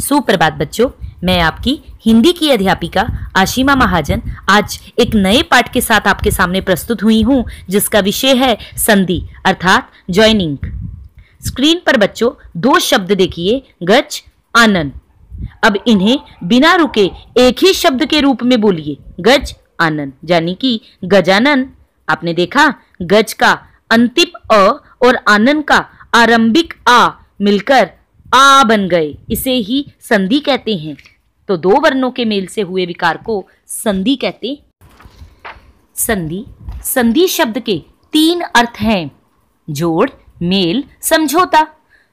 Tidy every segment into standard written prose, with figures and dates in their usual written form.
सुप्रभात बच्चों, मैं आपकी हिंदी की अध्यापिका आशिमा महाजन आज एक नए पाठ के साथ आपके सामने प्रस्तुत हुई हूं, जिसका विषय है संधि अर्थात ज्वाइनिंग। स्क्रीन पर बच्चों दो शब्द देखिए, गज आनन। अब इन्हें बिना रुके एक ही शब्द के रूप में बोलिए, गज आनन, यानी कि गजानन। आपने देखा गज का अंतिम अ और आनन का आरंभिक आ मिलकर आ बन गए, इसे ही संधि कहते हैं। तो दो वर्णों के मेल से हुए विकार को संधि कहते। संधि शब्द के तीन अर्थ हैं, जोड़, मेल, समझौता।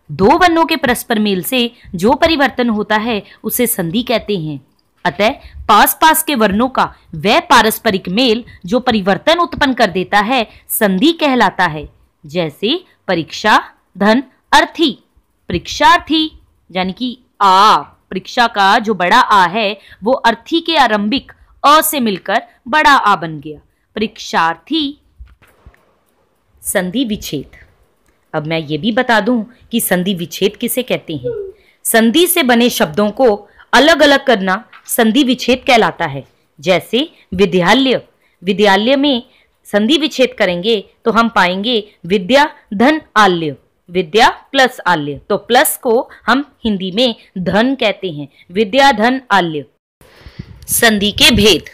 दो वर्णों के परस्पर मेल से जो परिवर्तन होता है उसे संधि कहते हैं। अतः पास पास के वर्णों का वह पारस्परिक मेल जो परिवर्तन उत्पन्न कर देता है संधि कहलाता है। जैसे परीक्षा, धन, अर्थी। परीक्षार्थी यानी कि आ, परीक्षा का जो बड़ा आ है वो अर्थी के आरंभिक अ से मिलकर बड़ा आ बन गया, परीक्षार्थी। संधि विच्छेद। अब मैं ये भी बता दूं कि संधि विच्छेद किसे कहते हैं। संधि से बने शब्दों को अलग अलग करना संधि विच्छेद कहलाता है। जैसे विद्यालय, विद्यालय में संधि विच्छेद करेंगे तो हम पाएंगे विद्या धन आल्य, विद्या प्लस आल्य। तो प्लस को हम हिंदी में धन कहते हैं, विद्या धन आल्य। संधि के भेद।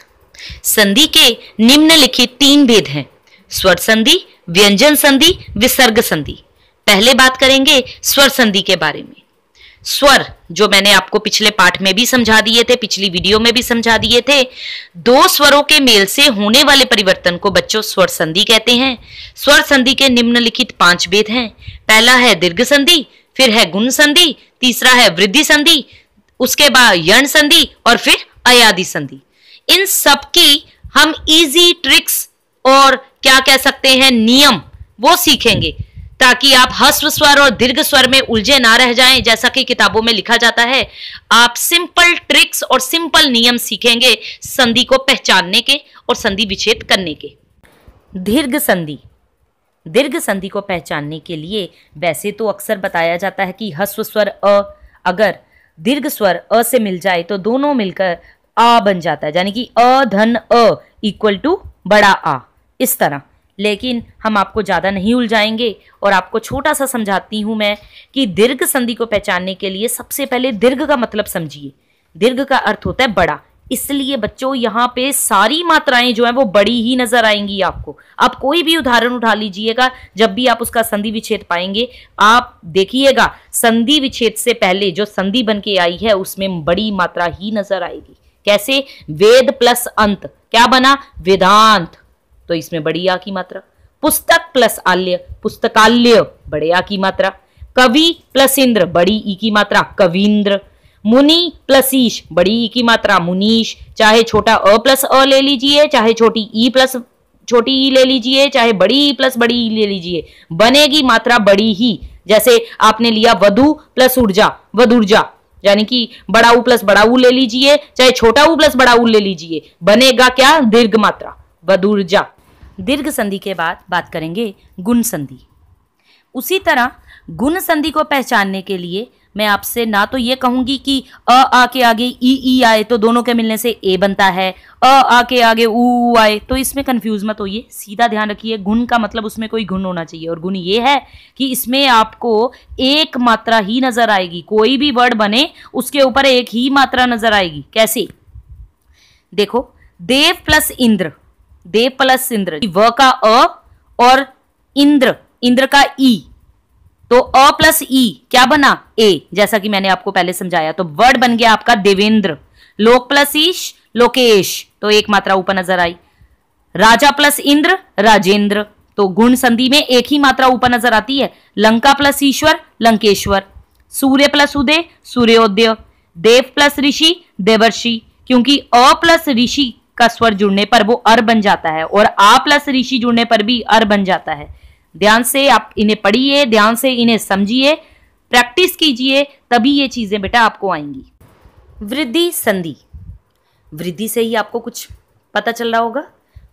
संधि के निम्नलिखित तीन भेद हैं, स्वर संधि, व्यंजन संधि, विसर्ग संधि। पहले बात करेंगे स्वर संधि के बारे में। स्वर जो मैंने आपको पिछले पाठ में भी समझा दिए थे, पिछली वीडियो में भी समझा दिए थे। दो स्वरों के मेल से होने वाले परिवर्तन को बच्चों स्वर संधि कहते हैं। स्वर संधि के निम्नलिखित पांच भेद हैं। पहला है दीर्घ संधि, फिर है गुण संधि, तीसरा है वृद्धि संधि, उसके बाद यण संधि और फिर अयादि संधि। इन सब की हम इजी ट्रिक्स और क्या कह सकते हैं नियम वो सीखेंगे, ताकि आप ह्रस्व स्वर और दीर्घ स्वर में उलझे ना रह जाएं। जैसा कि किताबों में लिखा जाता है, आप सिंपल ट्रिक्स और सिंपल नियम सीखेंगे संधि को पहचानने के और संधि विच्छेद करने के। दीर्घ संधि। दीर्घ संधि को पहचानने के लिए वैसे तो अक्सर बताया जाता है कि ह्रस्व स्वर अ अगर दीर्घ स्वर अ से मिल जाए तो दोनों मिलकर आ बन जाता है, यानी कि अ धन अ इक्वल टू बड़ा आ, इस तरह। लेकिन हम आपको ज्यादा नहीं उलझाएंगे और आपको छोटा सा समझाती हूं मैं कि दीर्घ संधि को पहचानने के लिए सबसे पहले दीर्घ का मतलब समझिए। दीर्घ का अर्थ होता है बड़ा, इसलिए बच्चों यहाँ पे सारी मात्राएं जो है वो बड़ी ही नजर आएंगी आपको। आप कोई भी उदाहरण उठा लीजिएगा, जब भी आप उसका संधि विच्छेद पाएंगे आप देखिएगा संधि विच्छेद से पहले जो संधि बन के आई है उसमें बड़ी मात्रा ही नजर आएगी। कैसे? वेद प्लस अंत क्या बना? वेदांत, तो इसमें बड़ी आ की मात्रा। पुस्तक प्लस आल्य, पुस्तकाल्य, बड़े आ की मात्रा। कवि प्लस इंद्र, बड़ी ई की मात्रा, कवींद्र। मुनि प्लस ईश, बड़ी ई की मात्रा, मुनीश। चाहे छोटा अ प्लस अ ले लीजिए, चाहे छोटी ई प्लस छोटी ई ले लीजिए, चाहे बड़ी ई प्लस बड़ी ई ले लीजिए, बनेगी मात्रा बड़ी ही। जैसे आपने लिया वधु प्लस ऊर्जा, वधुर्जा, यानी कि बड़ा ऊ प्लस बड़ा ऊ ले लीजिए, चाहे छोटा ऊ प्लस बड़ा ऊ ले लीजिए, बनेगा क्या? दीर्घ मात्रा, वधुर्जा। दीर्घ संधि के बाद बात करेंगे गुण संधि। उसी तरह गुण संधि को पहचानने के लिए मैं आपसे ना तो ये कहूंगी कि अ आ के आगे ई आए तो दोनों के मिलने से ए बनता है, अ आ के आगे ऊ आए तो इसमें कंफ्यूज मत होइए। सीधा ध्यान रखिए, गुण का मतलब उसमें कोई गुण होना चाहिए, और गुण ये है कि इसमें आपको एक मात्रा ही नजर आएगी। कोई भी वर्ड बने उसके ऊपर एक ही मात्रा नजर आएगी। कैसे? देखो, देव प्लस इंद्र, देव प्लस इंद्र, व का अ और इंद्र, इंद्र का ई, तो अ प्लस ई क्या बना? ए, जैसा कि मैंने आपको पहले समझाया। तो वर्ड बन गया आपका देवेंद्र। लोक प्लस ईश, लोकेश, तो एक मात्रा ऊपर नजर आई। राजा प्लस इंद्र, राजेंद्र, तो गुण संधि में एक ही मात्रा ऊपर नजर आती है। लंका प्लस ईश्वर, लंकेश्वर। सूर्य प्लस उदय, सूर्योदय। देव प्लस ऋषि, देवर्षि, क्योंकि अ प्लस ऋषि का स्वर जुड़ने पर वो अर बन जाता है और आ प्लस ऋषि जुड़ने पर भी अर बन जाता है। ध्यान से आप इन्हें पढ़िए, ध्यान से इन्हें समझिए, प्रैक्टिस कीजिए, तभी ये चीजें बेटा आपको आएंगी। वृद्धि संधि। वृद्धि से ही आपको कुछ पता चल रहा होगा।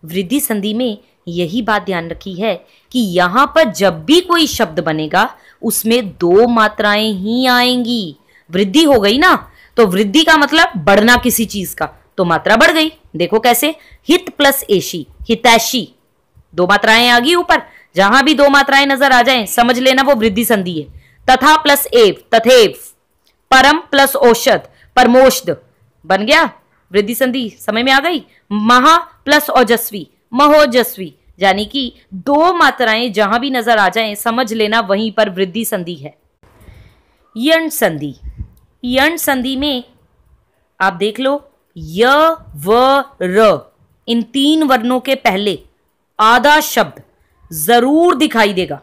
वृद्धि संधि में यही बात ध्यान रखी है कि यहां पर जब भी कोई शब्द बनेगा उसमें दो मात्राएं ही आएंगी। वृद्धि हो गई ना, तो वृद्धि का मतलब बढ़ना किसी चीज का, तो मात्रा बढ़ गई। देखो कैसे, हित प्लस एशी, हितैषी, दो मात्राएं आ गई ऊपर। जहां भी दो मात्राएं नजर आ जाएं समझ लेना वो वृद्धि संधि है। तथा प्लस एव, तथेव। परम प्लस औषध, परमोषध, बन गया वृद्धि संधि, समझ में आ गई। महा प्लस ओजस्वी, महोजस्वी, यानी कि दो मात्राएं जहां भी नजर आ जाएं समझ लेना वहीं पर वृद्धि संधि है। यण संधि, यण संधि में आप देख लो, य व र, इन तीन वर्णों के पहले आधा शब्द जरूर दिखाई देगा,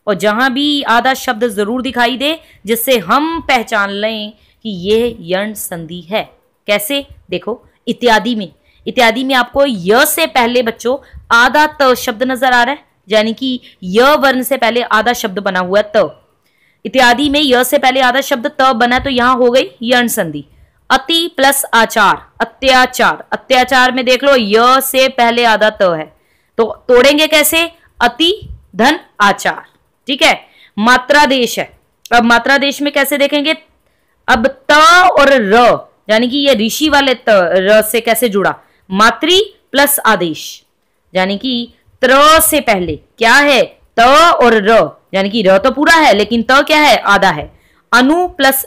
और जहां भी आधा शब्द जरूर दिखाई दे जिससे हम पहचान लें कि यह यण संधि है। कैसे, देखो इत्यादि में, इत्यादि में आपको य से पहले बच्चों आधा त शब्द नजर आ रहा है, यानी कि य वर्ण से पहले आधा शब्द बना हुआ है त। इत्यादि में य से पहले आधा शब्द त बना, तो यहां हो गई यण संधि। अति प्लस आचार, अत्याचार, अत्याचार में देख लो य से पहले आधा त है, तो तोड़ेंगे कैसे, अति धन आचार, ठीक है। मात्रादेश है, अब मात्रादेश में कैसे देखेंगे, अब त और र, यानी कि ये ऋषि वाले त र से कैसे जुड़ा, मातृ प्लस आदेश, यानी कि त्र से पहले क्या है, त और र, यानी कि र तो पूरा है लेकिन त क्या है, आधा है। अनु प्लस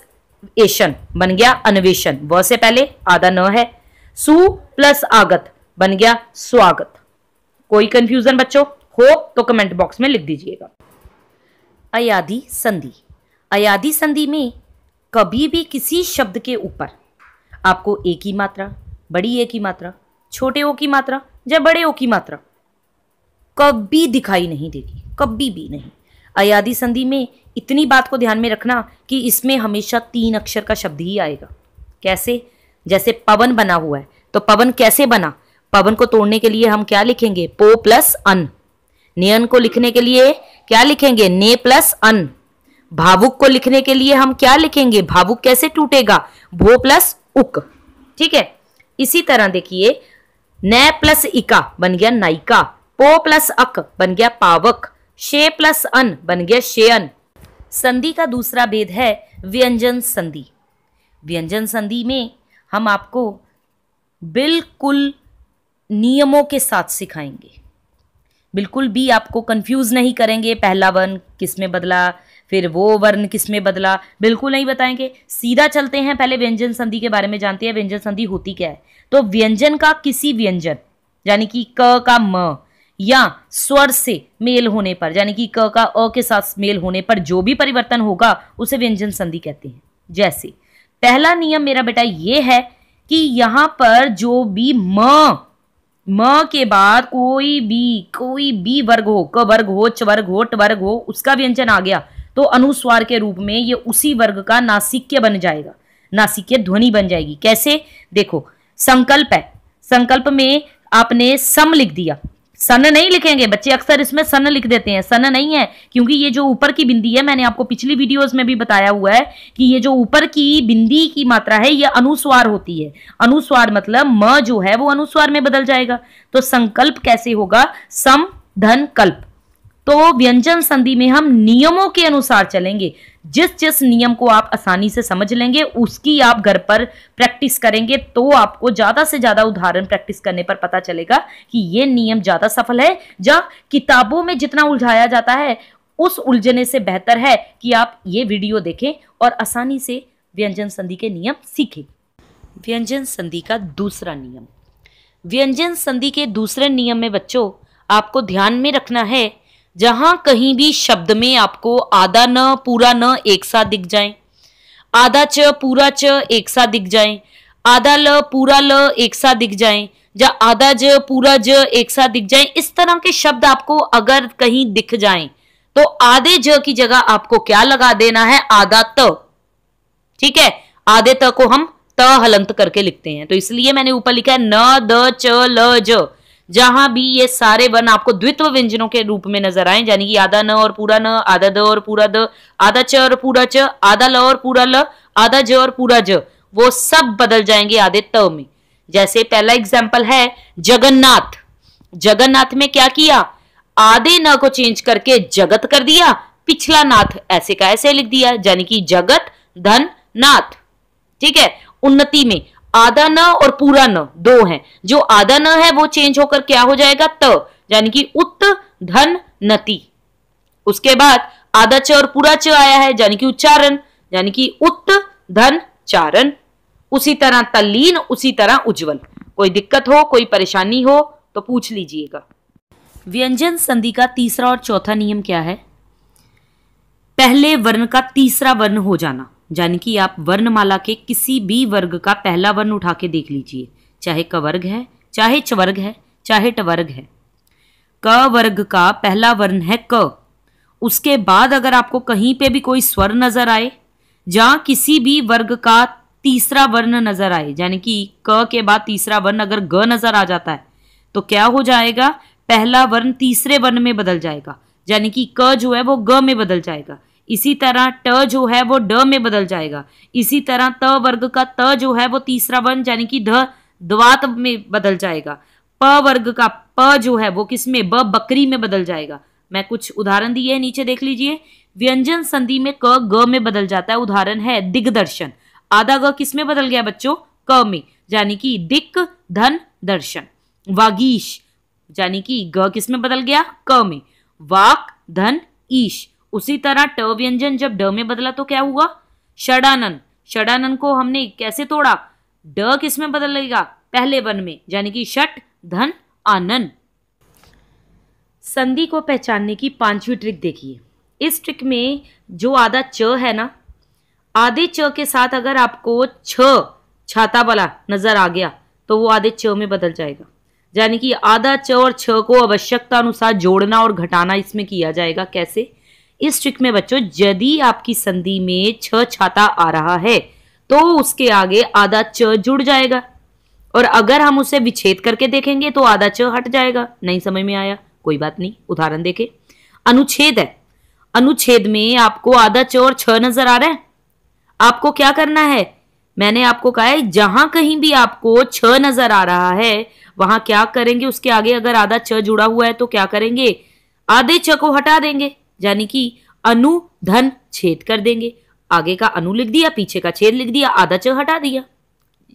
एशन बन गया अन्वेषण, व से पहले आधा न है। सु प्लस आगत बन गया स्वागत। कोई कंफ्यूजन बच्चों हो तो कमेंट बॉक्स में लिख दीजिएगा। अयादि संधि, अयादि संधि में कभी भी किसी शब्द के ऊपर आपको एक ही मात्रा, बड़ी ए की मात्रा, छोटे ओ की मात्रा या बड़े ओ की मात्रा कभी दिखाई नहीं देगी, कभी भी नहीं। अयादि संधि में इतनी बात को ध्यान में रखना कि इसमें हमेशा तीन अक्षर का शब्द ही आएगा। कैसे, जैसे पवन बना हुआ है, तो पवन कैसे बना, पवन को तोड़ने के लिए हम क्या लिखेंगे, पो प्लस अन। नयन को लिखने के लिए क्या लिखेंगे, ने प्लस अन। भावुक को लिखने के लिए हम क्या लिखेंगे, भावुक कैसे टूटेगा, भो प्लस उक, ठीक है। इसी तरह देखिए, न प्लस इका बन गया नायिका, पो प्लस अक बन गया पावक, शे प्लस अन बन गया शेयन। संधि का दूसरा भेद है व्यंजन संधि। व्यंजन संधि में हम आपको बिल्कुल नियमों के साथ सिखाएंगे, बिल्कुल भी आपको कंफ्यूज नहीं करेंगे, पहला वर्ण किस में बदला, फिर वो वर्ण किस में बदला, बिल्कुल नहीं बताएंगे। सीधा चलते हैं, पहले व्यंजन संधि के बारे में जानते हैं। व्यंजन संधि होती क्या है, तो व्यंजन का किसी व्यंजन यानी कि क का म या स्वर से मेल होने पर, यानी कि क का अ के साथ मेल होने पर जो भी परिवर्तन होगा उसे व्यंजन संधि कहते हैं। जैसे पहला नियम मेरा बेटा ये है कि यहां पर जो भी म के बाद कोई भी वर्ग हो, क वर्ग हो, च वर्ग हो, ट वर्ग हो, उसका व्यंजन आ गया तो अनुस्वार के रूप में ये उसी वर्ग का नासिक्य बन जाएगा, नासिक्य ध्वनि बन जाएगी। कैसे, देखो संकल्प है, संकल्प में आपने सम लिख दिया, सन नहीं लिखेंगे बच्चे, अक्सर इसमें सन लिख देते हैं, सन नहीं है, क्योंकि ये जो ऊपर की बिंदी है, मैंने आपको पिछली वीडियोस में भी बताया हुआ है कि ये जो ऊपर की बिंदी की मात्रा है ये अनुस्वार होती है। अनुस्वार मतलब म जो है वो अनुस्वार में बदल जाएगा। तो संकल्प कैसे होगा, सम धन कल्प। तो व्यंजन संधि में हम नियमों के अनुसार चलेंगे, जिस जिस नियम को आप आसानी से समझ लेंगे उसकी आप घर पर प्रैक्टिस करेंगे तो आपको ज्यादा से ज्यादा उदाहरण प्रैक्टिस करने पर पता चलेगा कि ये नियम ज्यादा सफल है या किताबों में जितना उलझाया जाता है उस उलझने से बेहतर है कि आप ये वीडियो देखें और आसानी से व्यंजन संधि के नियम सीखें। व्यंजन संधि का दूसरा नियम, व्यंजन संधि के दूसरे नियम में बच्चों आपको ध्यान में रखना है, जहां कहीं भी शब्द में आपको आधा न पूरा न एक साथ दिख जाए, आधा च पूरा च एक साथ दिख जाए, आधा ल पूरा ल एक साथ दिख जाए, या आधा ज पूरा ज एक साथ दिख जाए, इस तरह के शब्द आपको अगर कहीं दिख जाएं तो आधे ज की जगह आपको क्या लगा देना है, आधा त। ठीक है, आधे त को हम त हलंत करके लिखते हैं, तो इसलिए मैंने ऊपर लिखा है न द च ल ज। जहां भी ये सारे वर्ण आपको द्वित्व व्यंजनों के रूप में नजर आए, यानी कि आधा न और पूरा न, आधा द और पूरा द, आधा च और पूरा च, आधा ल और पूरा ल, आधा ज और पूरा ज, वो सब बदल जाएंगे आधे त में। जैसे पहला एग्जाम्पल है जगन्नाथ। जगन्नाथ में क्या किया, आधे न को चेंज करके जगत कर दिया, पिछला नाथ ऐसे का ऐसे लिख दिया, यानी कि जगत धन नाथ। ठीक है, उन्नति में आधा न और पूरा न दो हैं। जो आधा न है वो चेंज होकर क्या हो जाएगा, त, यानी कि उत धन नति। उसके बाद आधा च और पूरा च आया है, यानी कि उच्चारण, यानी कि उत धन चारण। उसी तरह तल्लीन, उसी तरह उज्जवल। कोई दिक्कत हो, कोई परेशानी हो तो पूछ लीजिएगा। व्यंजन संधि का तीसरा और चौथा नियम क्या है? पहले वर्ण का तीसरा वर्ण हो जाना, यानी कि आप वर्णमाला के किसी भी वर्ग का पहला वर्ण उठा के देख लीजिए, चाहे क वर्ग है, चाहे च वर्ग है, चाहे ट वर्ग है। क वर्ग का पहला वर्ण है क। उसके बाद अगर आपको कहीं पे भी कोई स्वर नजर आए, जहां किसी भी वर्ग का तीसरा वर्ण नजर आए, यानी कि क के बाद तीसरा वर्ण अगर ग नजर आ जाता है तो क्या हो जाएगा, पहला वर्ण तीसरे वर्ण में बदल जाएगा, यानी कि क जो है वो ग में बदल जाएगा। इसी तरह ट जो है वो ड में बदल जाएगा। इसी तरह त वर्ग का त जो है वो तीसरा वर्ण यानी कि ध द्वात में बदल जाएगा। प वर्ग का प जो है वो किस में, ब बकरी में बदल जाएगा। मैं कुछ उदाहरण दिए हैं, नीचे देख लीजिए। व्यंजन संधि में क ग में बदल जाता है। उदाहरण है दिग्दर्शन। आधा ग किस में बदल गया बच्चों, क में, यानी कि दिक धन दर्शन। वागीश यानी कि ग किस में बदल गया, क में। वाक धन ईश। उसी तरह ट व्यंजन जब ड में बदला तो क्या हुआ, षडानन। षडानन को हमने कैसे तोड़ा, ड किस में बदलेगा, पहले वर्ण में, यानी कि षट धन आनन। संधि को पहचानने की पांचवी ट्रिक देखिए। इस ट्रिक में जो आधा च है ना, आधे च के साथ अगर आपको छ छाता वाला नजर आ गया तो वो आधे च में बदल जाएगा, यानी कि आधा च और छ को आवश्यकता अनुसार जोड़ना और घटाना इसमें किया जाएगा। कैसे, इस ट्रिक में बच्चों यदि आपकी संधि में छ छाता आ रहा है तो उसके आगे आधा च जुड़ जाएगा, और अगर हम उसे विच्छेद करके देखेंगे तो आधा च हट जाएगा। नहीं समझ में आया, कोई बात नहीं, उदाहरण देखें। अनुच्छेद है, अनुच्छेद में आपको आधा च और छ नजर आ रहा है। आपको क्या करना है, मैंने आपको कहा है जहां कहीं भी आपको छ नजर आ रहा है वहां क्या करेंगे, उसके आगे अगर आधा च जुड़ा हुआ है तो क्या करेंगे, आधे च को हटा देंगे, यानी कि अनु धन छेद कर देंगे। आगे का अनु लिख दिया, पीछे का छेद लिख दिया, आधा च हटा दिया।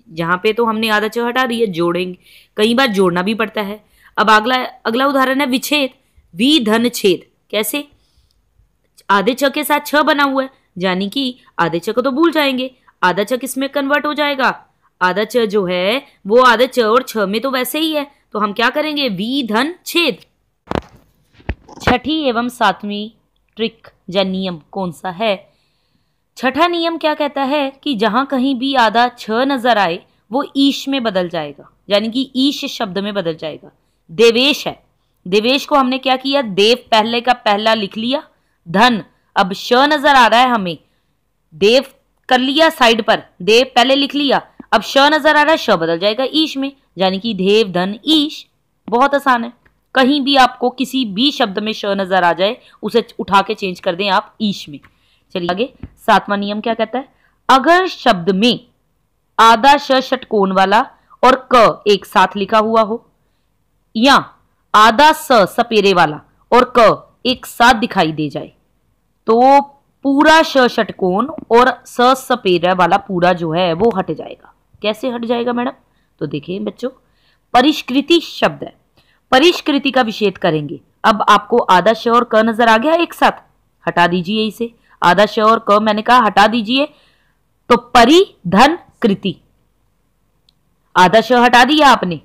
यहां पे तो हमने आधा च हटा दिया, जोड़ेंगे, कई बार जोड़ना भी पड़ता है। अब अगला उदाहरण है विच्छेद। वी धन छेद। कैसे, आधे च के साथ छ बना हुआ है, यानी कि आधे च को तो भूल जाएंगे, आधा च किसमें कन्वर्ट हो जाएगा, आधा च जो है वो आधे च और छ में तो वैसे ही है, तो हम क्या करेंगे, वी धन छेद। छठी एवं सातवीं ट्रिक या नियम कौन सा है? छठा नियम क्या कहता है कि जहां कहीं भी आधा छ नजर आए वो ईश में बदल जाएगा, यानी कि ईश शब्द में बदल जाएगा। देवेश है, देवेश को हमने क्या किया, देव पहले का पहला लिख लिया, धन अब श नजर आ रहा है हमें, देव कर लिया साइड पर, देव पहले लिख लिया, अब श नजर आ रहा है, श बदल जाएगा ईश में, यानी कि देव धन ईश। बहुत आसान है, कहीं भी आपको किसी भी शब्द में श नजर आ जाए उसे उठा के चेंज कर दें आप ईश में। चलिए आगे, सातवां नियम क्या कहता है, अगर शब्द में आधा श षटकोण वाला और क एक साथ लिखा हुआ हो, या आधा स सपेरे वाला और क एक साथ दिखाई दे जाए, तो पूरा श षटकोण और स सपेरा वाला पूरा जो है वो हट जाएगा। कैसे हट जाएगा मैडम, तो देखिए बच्चों, परिष्कृति शब्द है, परिष्कृति का विच्छेद करेंगे। अब आपको आधा श और क नजर आ गया एक साथ, हटा दीजिए इसे, आधा श और क मैंने कहा हटा दीजिए, तो परि धन कृति, आधा श हटा दिया आपने,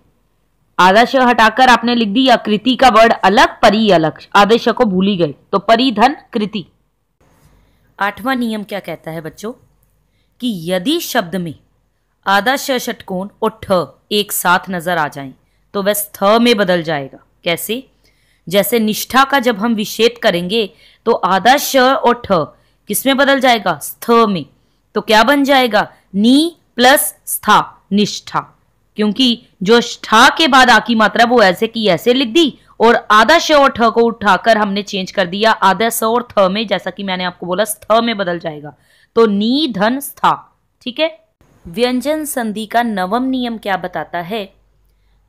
आधा श हटाकर आपने लिख दिया कृति का वर्ड अलग, परि अलग, आधे श को भूल ही गए, तो परि धन कृति। आठवां नियम क्या कहता है बच्चों, कि यदि शब्द में आधा श षटकोण और ठ एक साथ नजर आ जाएं तो वह स्थ में बदल जाएगा। कैसे, जैसे निष्ठा का जब हम विच्छेद करेंगे तो आधा श और ठ किस में बदल जाएगा, स्थ में, तो क्या बन जाएगा, नी प्लस स्था, निष्ठा, क्योंकि जो ठा के बाद आ की मात्रा वो ऐसे की ऐसे लिख दी, और आधा श और ठ को उठाकर हमने चेंज कर दिया आधा स और थ में, जैसा कि मैंने आपको बोला स्थ में बदल जाएगा, तो नी धन स्था। ठीक है। व्यंजन संधि का नवम नियम क्या बताता है,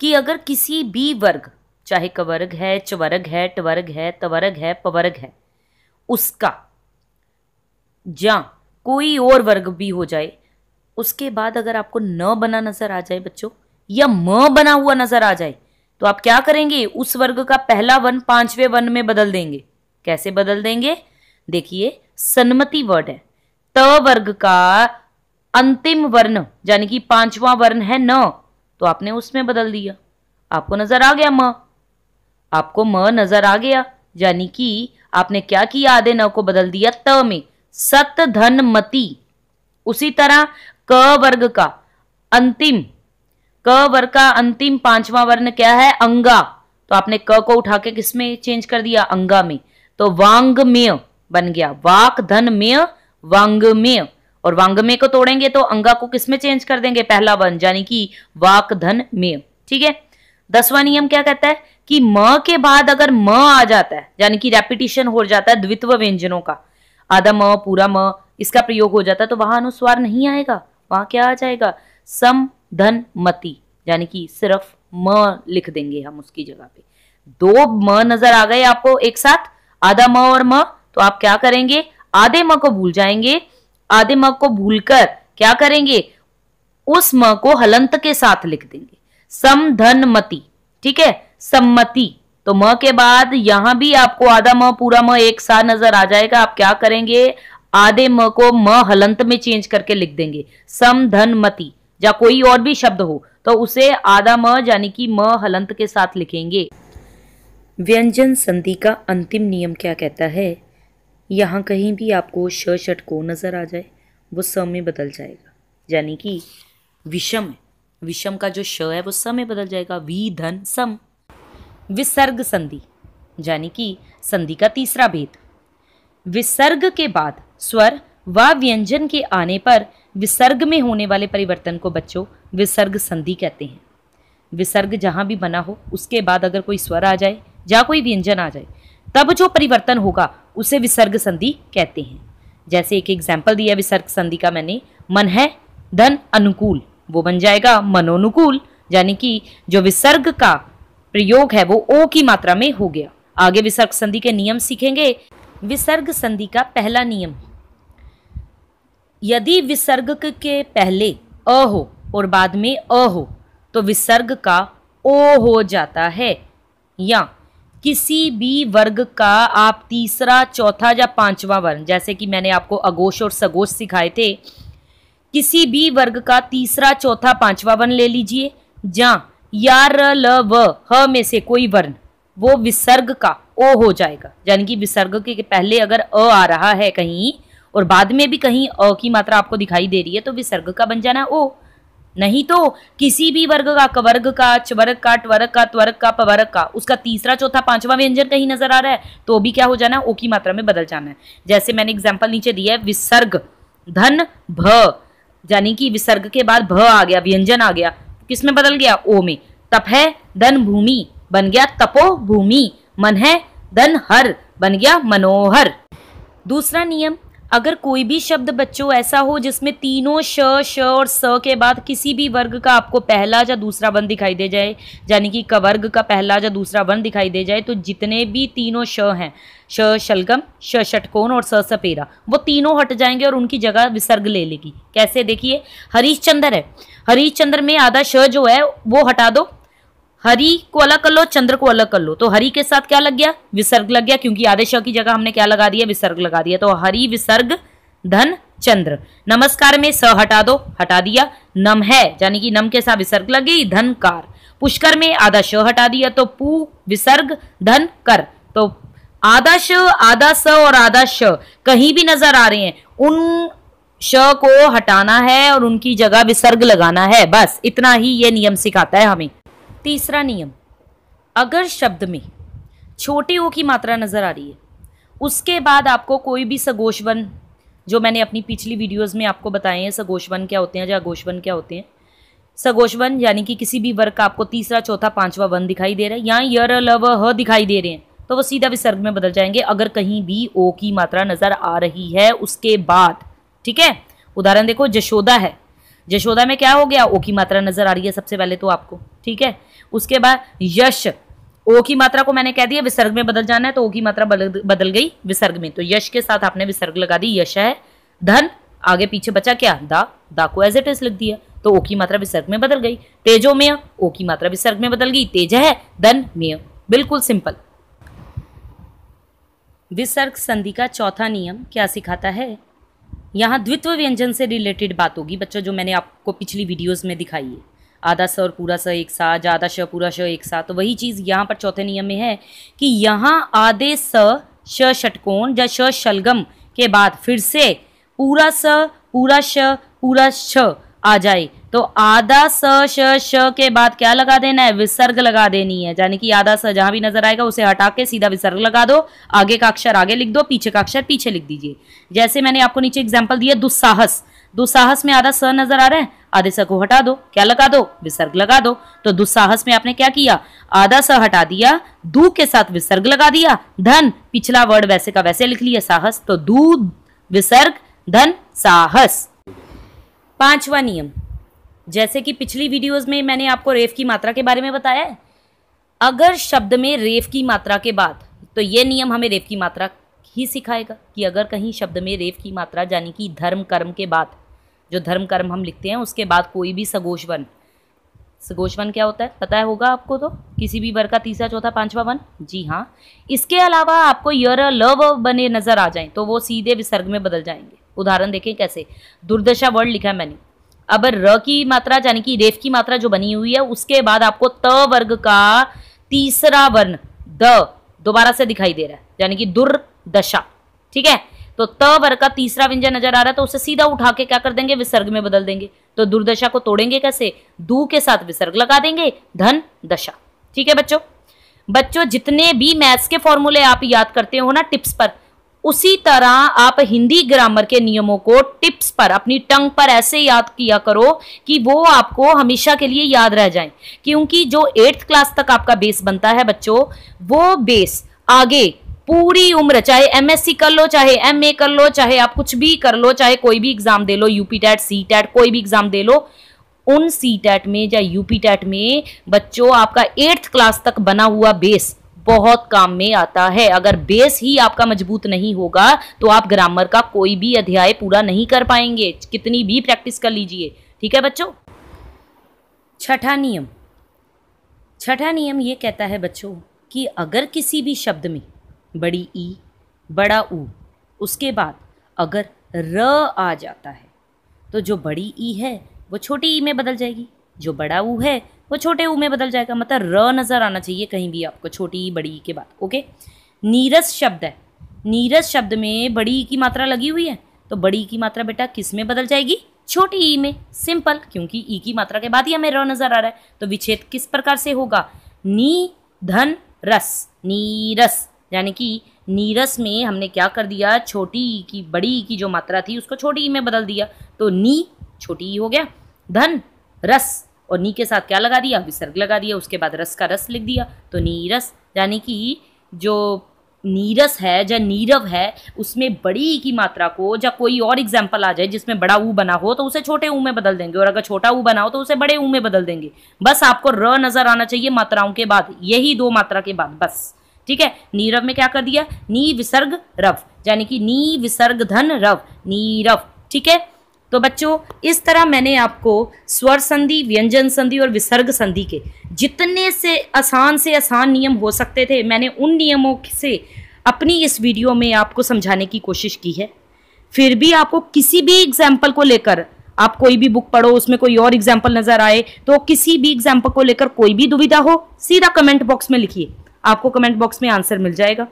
कि अगर किसी भी वर्ग, चाहे क वर्ग है, च वर्ग है, ट वर्ग है, त वर्ग है, प वर्ग है, उसका या कोई और वर्ग भी हो जाए, उसके बाद अगर आपको न बना नजर आ जाए बच्चों, या म बना हुआ नजर आ जाए, तो आप क्या करेंगे, उस वर्ग का पहला वर्ण पांचवें वर्ण में बदल देंगे। कैसे बदल देंगे? देखिए, सन्मति वर्ड है, त वर्ग का अंतिम वर्ण यानी कि पांचवा वर्ण है न, तो आपने उसमें बदल दिया। आपको नजर आ गया म, आपको म नजर आ गया, यानी कि आपने क्या किया, आधे न को बदल दिया त में, सत धन मति। उसी तरह क वर्ग का अंतिम, क वर्ग का अंतिम पांचवा वर्ण क्या है, अंगा, तो आपने क को उठा के किसमें चेंज कर दिया, अंगा में, तो वांग्मेय बन गया, वाक धन मेय वांग्मेय। और वांग्मेय को तोड़ेंगे तो अंगा को किसमें चेंज कर देंगे, पहला वर्ण, यानी कि वाक धन मेय। ठीक है। 10वां नियम क्या कहता है कि म के बाद अगर म आ जाता है, यानी कि रेपिटिशन हो जाता है द्वित्व व्यंजनों का, आधा म पूरा म इसका प्रयोग हो जाता है, तो वहां अनुस्वार नहीं आएगा, वहां क्या आ जाएगा, सम धन मति, यानी कि सिर्फ म लिख देंगे हम उसकी जगह पे। दो म नजर आ गए आपको एक साथ, आधा म और म, तो आप क्या करेंगे, आधे म को भूल जाएंगे, आधे म को भूलकर क्या करेंगे, उस म को हलंत के साथ लिख देंगे, सम धन मति। ठीक है, सम्मति, तो म के बाद यहां भी आपको आधा म पूरा म एक साथ नजर आ जाएगा। आप क्या करेंगे, आधे म को म हलंत में चेंज करके लिख देंगे, सम धन मति। या कोई और भी शब्द हो तो उसे आधा म यानी कि म हलंत के साथ लिखेंगे। व्यंजन संधि का अंतिम नियम क्या कहता है, यहाँ कहीं भी आपको श षटकोण नजर आ जाए वो स में बदल जाएगा, यानी कि विषम, विषम का जो श है वो स में बदल जाएगा, वी धन सम। विसर्ग संधि, यानी कि संधि का तीसरा भेद, विसर्ग के बाद स्वर व व्यंजन के आने पर विसर्ग में होने वाले परिवर्तन को बच्चों विसर्ग संधि कहते हैं। विसर्ग जहां भी बना हो उसके बाद अगर कोई स्वर आ जाए या कोई व्यंजन आ जाए, तब जो परिवर्तन होगा उसे विसर्ग संधि कहते हैं। जैसे एक एग्जाम्पल दिया विसर्ग संधि का मैंने, मन है धन अनुकूल, वो बन जाएगा मनोनुकूल, यानी कि जो विसर्ग का प्रयोग है वो ओ की मात्रा में हो गया। आगे विसर्ग संधि के नियम सीखेंगे। विसर्ग संधि का पहला नियम, यदि विसर्ग के पहले अ हो और बाद में अ हो तो विसर्ग का ओ हो जाता है, या किसी भी वर्ग का आप तीसरा चौथा या पांचवा वर्ण, जैसे कि मैंने आपको अघोष और सघोष सिखाए थे, किसी भी वर्ग का तीसरा चौथा पांचवा वर्ण ले लीजिए, या र ल व ह में से कोई वर्ण वो विसर्ग का ओ हो जाएगा, यानी कि विसर्ग के पहले अगर अ आ रहा है कहीं और बाद में भी कहीं अ की मात्रा आपको दिखाई दे रही है तो विसर्ग का बन जाना ओ। नहीं तो किसी भी वर्ग का, कवर्ग का, चवर्ग का, ट्वर्ग का, त्वर्ग का, पवर्ग का, उसका तीसरा चौथा पांचवा व्यंजन कहीं नजर आ रहा है तो भी क्या हो जाना है, ओ की मात्रा में बदल जाना है। जैसे मैंने एग्जाम्पल नीचे दिया है, विसर्ग धन भ, यानी कि विसर्ग के बाद भ आ गया, व्यंजन आ गया, किस में बदल गया, ओ में। तप है धन भूमि बन गया तपो भूमि, मन है धन हर बन गया मनोहर। दूसरा नियम, अगर कोई भी शब्द बच्चों ऐसा हो जिसमें तीनों श, श और स के बाद किसी भी वर्ग का आपको पहला या दूसरा वर्ण दिखाई दे जाए, यानी कि कवर्ग का पहला या दूसरा वर्ण दिखाई दे जाए, तो जितने भी तीनों श हैं, श शलगम, श षटकोण और स सपेरा, वो तीनों हट जाएंगे और उनकी जगह विसर्ग ले लेगी। कैसे, देखिए हरीशचंद्र है, हरीशचंद्र में आधा श जो है वो हटा दो, हरि को अलग कर लो, चंद्र को अलग कर लो, तो हरि के साथ क्या लग गया, विसर्ग लग गया, क्योंकि आधे श की जगह हमने क्या लगा दिया, विसर्ग लगा दिया, तो हरि विसर्ग धन चंद्र। नमस्कार में स हटा दो, हटा दिया, नम है यानी कि नम के साथ विसर्ग लग गई, धनकार। पुष्कर में आधा श हटा दिया तो पू विसर्ग धन कर, तो आधा श, आधा स और आधा श कहीं भी नजर आ रहे हैं, उन श को हटाना है और उनकी जगह विसर्ग लगाना है, बस इतना ही ये नियम सिखाता है हमें। तीसरा नियम, अगर शब्द में छोटे ओ की मात्रा नजर आ रही है, उसके बाद आपको कोई भी सघोष वर्ण, जो मैंने अपनी पिछली वीडियोस में आपको बताए हैं सघोष वर्ण क्या होते हैं या अघोष वर्ण क्या होते हैं। सघोष वर्ण यानी कि किसी भी वर्ग का आपको तीसरा चौथा पांचवा वर्ण दिखाई दे रहा है, यहाँ य र ल व ह दिखाई दे रहे हैं, तो वो सीधा विसर्ग में बदल जाएंगे अगर कहीं भी ओ की मात्रा नजर आ रही है उसके बाद। ठीक है, उदाहरण देखो, जशोदा है, जशोदा में क्या हो गया, ओ की मात्रा नजर आ रही है सबसे पहले तो आपको। ठीक है, उसके बाद यश, ओ की मात्रा को मैंने कह दिया विसर्ग में बदल जाना है, तो ओ की मात्रा बदल गई विसर्ग में, तो यश के साथ आपने विसर्ग लगा दी, यश है धन आगे पीछे बचा क्या, दा को एज इट इज लिख दिया, तो ओ की मात्रा विसर्ग में बदल गई। तेजोमेय, ओ की मात्रा विसर्ग में बदल गई, तेज है, धनमेय, बिल्कुल सिंपल। विसर्ग संधि का चौथा नियम क्या सिखाता है? यहाँ द्वित्व व्यंजन से रिलेटेड बात होगी बच्चों, जो मैंने आपको पिछली वीडियोस में दिखाई है। आधा स और पूरा स एक साथ, ज्यादा श पूरा श एक साथ, तो वही चीज यहाँ पर चौथे नियम में है कि यहाँ आधे स श षटकोण या श शलगम के बाद फिर से पूरा स पूरा श पूरा श आ जाए तो आधा स श श के बाद क्या लगा देना है, विसर्ग लगा देनी है। यानी कि आधा स जहां भी नजर आएगा उसे हटा के सीधा विसर्ग लगा दो, आगे का अक्षर आगे लिख दो, पीछे का अक्षर पीछे लिख दीजिए। जैसे मैंने आपको नीचे एग्जांपल दिया दुस्साहस, दुस्साहस में आधा स नजर आ रहा है, आधे स को हटा दो, क्या लगा दो, विसर्ग लगा दो। तो दुस्साहस में आपने क्या किया, आधा स हटा दिया, दू के साथ विसर्ग लगा दिया, धन पिछला वर्ड वैसे का वैसे लिख लिया साहस, तो दू विसर्ग धन साहस। पांचवा नियम, जैसे कि पिछली वीडियोस में मैंने आपको रेफ की मात्रा के बारे में बताया है, अगर शब्द में रेफ की मात्रा के बाद, तो ये नियम हमें रेफ की मात्रा ही सिखाएगा कि अगर कहीं शब्द में रेफ की मात्रा यानी कि धर्म कर्म के बाद, जो धर्म कर्म हम लिखते हैं उसके बाद कोई भी सघोष वर्ण, सघोष वर्ण क्या होता है पता है होगा आपको, तो किसी भी वर्ग का तीसरा चौथा पांचवा वर्ण, जी हाँ। इसके अलावा आपको यर ल व बने नजर आ जाएं तो वो सीधे विसर्ग में बदल जाएंगे। उदाहरण देखें कैसे, दुर्दशा वर्ड लिखा है मैंने, अब र की मात्रा यानी कि रेफ की मात्रा जो बनी हुई है उसके बाद आपको त वर्ग का तीसरा वर्ण द दोबारा से दिखाई दे रहा है, यानी कि दुर्दशा, ठीक है। तो त वर्ग का तीसरा व्यंजन नजर आ रहा है तो उसे सीधा उठा के क्या कर देंगे, विसर्ग में बदल देंगे। तो दुर्दशा को तोड़ेंगे कैसे, दू के साथ विसर्ग लगा देंगे, धन दशा, ठीक है बच्चों जितने भी मैथ्स के फॉर्मूले आप याद करते हो ना टिप्स पर, उसी तरह आप हिंदी ग्रामर के नियमों को टिप्स पर अपनी टंग पर ऐसे याद किया करो कि वो आपको हमेशा के लिए याद रह जाएं। क्योंकि जो 8th क्लास तक आपका बेस बनता है बच्चों, वो बेस आगे पूरी उम्र, चाहे MSc कर लो, चाहे MA कर लो, चाहे आप कुछ भी कर लो, चाहे कोई भी एग्जाम दे लो, यूपीटेट सीटेट कोई भी एग्जाम दे लो, उन सीटेट में या यूपीटेट में बच्चों आपका 8th क्लास तक बना हुआ बेस बहुत काम में आता है। अगर बेस ही आपका मजबूत नहीं होगा तो आप ग्रामर का कोई भी अध्याय पूरा नहीं कर पाएंगे, कितनी भी प्रैक्टिस कर लीजिए, ठीक है बच्चों। छठा नियम ये कहता है बच्चों कि अगर किसी भी शब्द में बड़ी ई बड़ा ऊ उसके बाद अगर र आ जाता है तो जो बड़ी ई है वो छोटी ई में बदल जाएगी, जो बड़ा ऊ है वो छोटे ऊ में बदल जाएगा। मतलब र नजर आना चाहिए कहीं भी आपको छोटी ई बड़ी ई के बाद, ओके। नीरस शब्द है, नीरस शब्द में बड़ी ई की मात्रा लगी हुई है तो बड़ी ई की मात्रा बेटा किस में बदल जाएगी, छोटी ई में, सिंपल, क्योंकि ई की मात्रा के बाद ही हमें र नजर आ रहा है। तो विच्छेद किस प्रकार से होगा, नी धन रस, नीरस, यानी कि नीरस में हमने क्या कर दिया, छोटी ई की बड़ी ई की जो मात्रा थी उसको छोटी ई में बदल दिया, तो नी छोटी ई हो गया, धन रस और नी के साथ क्या लगा दिया, विसर्ग लगा दिया, उसके बाद रस का रस लिख दिया, तो नीरस। यानी कि जो नीरस है या नीरव है उसमें बड़ी ई की मात्रा को, या कोई और एग्जाम्पल आ जाए जिसमें बड़ा ऊ बना हो तो उसे छोटे ऊ में बदल देंगे, और अगर छोटा ऊ बना हो तो उसे बड़े ऊ में बदल देंगे। बस आपको र नजर आना चाहिए मात्राओं के बाद, यही 2 मात्रा के बाद बस, ठीक है। नीरव में क्या कर दिया, नी विसर्ग रव, यानी कि नी विसर्ग धन रव, नीरव, ठीक है। तो बच्चों इस तरह मैंने आपको स्वर संधि, व्यंजन संधि और विसर्ग संधि के जितने से आसान नियम हो सकते थे मैंने उन नियमों से अपनी इस वीडियो में आपको समझाने की कोशिश की है। फिर भी आपको किसी भी एग्जाम्पल को लेकर, आप कोई भी बुक पढ़ो उसमें कोई और एग्जाम्पल नजर आए तो किसी भी एग्जाम्पल को लेकर कोई भी दुविधा हो सीधा कमेंट बॉक्स में लिखिए, आपको कमेंट बॉक्स में आंसर मिल जाएगा।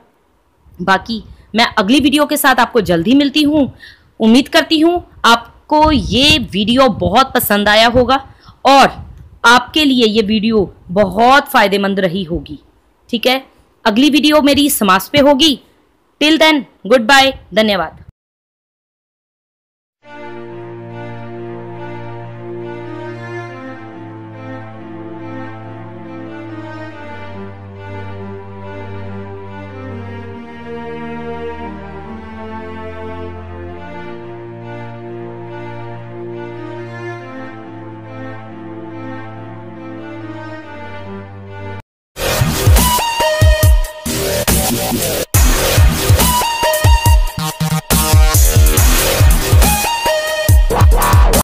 बाकी मैं अगली वीडियो के साथ आपको जल्दी मिलती हूँ। उम्मीद करती हूँ आपको ये वीडियो बहुत पसंद आया होगा और आपके लिए ये वीडियो बहुत फायदेमंद रही होगी, ठीक है। अगली वीडियो मेरी समाप्त पे होगी। टिल देन गुड बाय, धन्यवाद।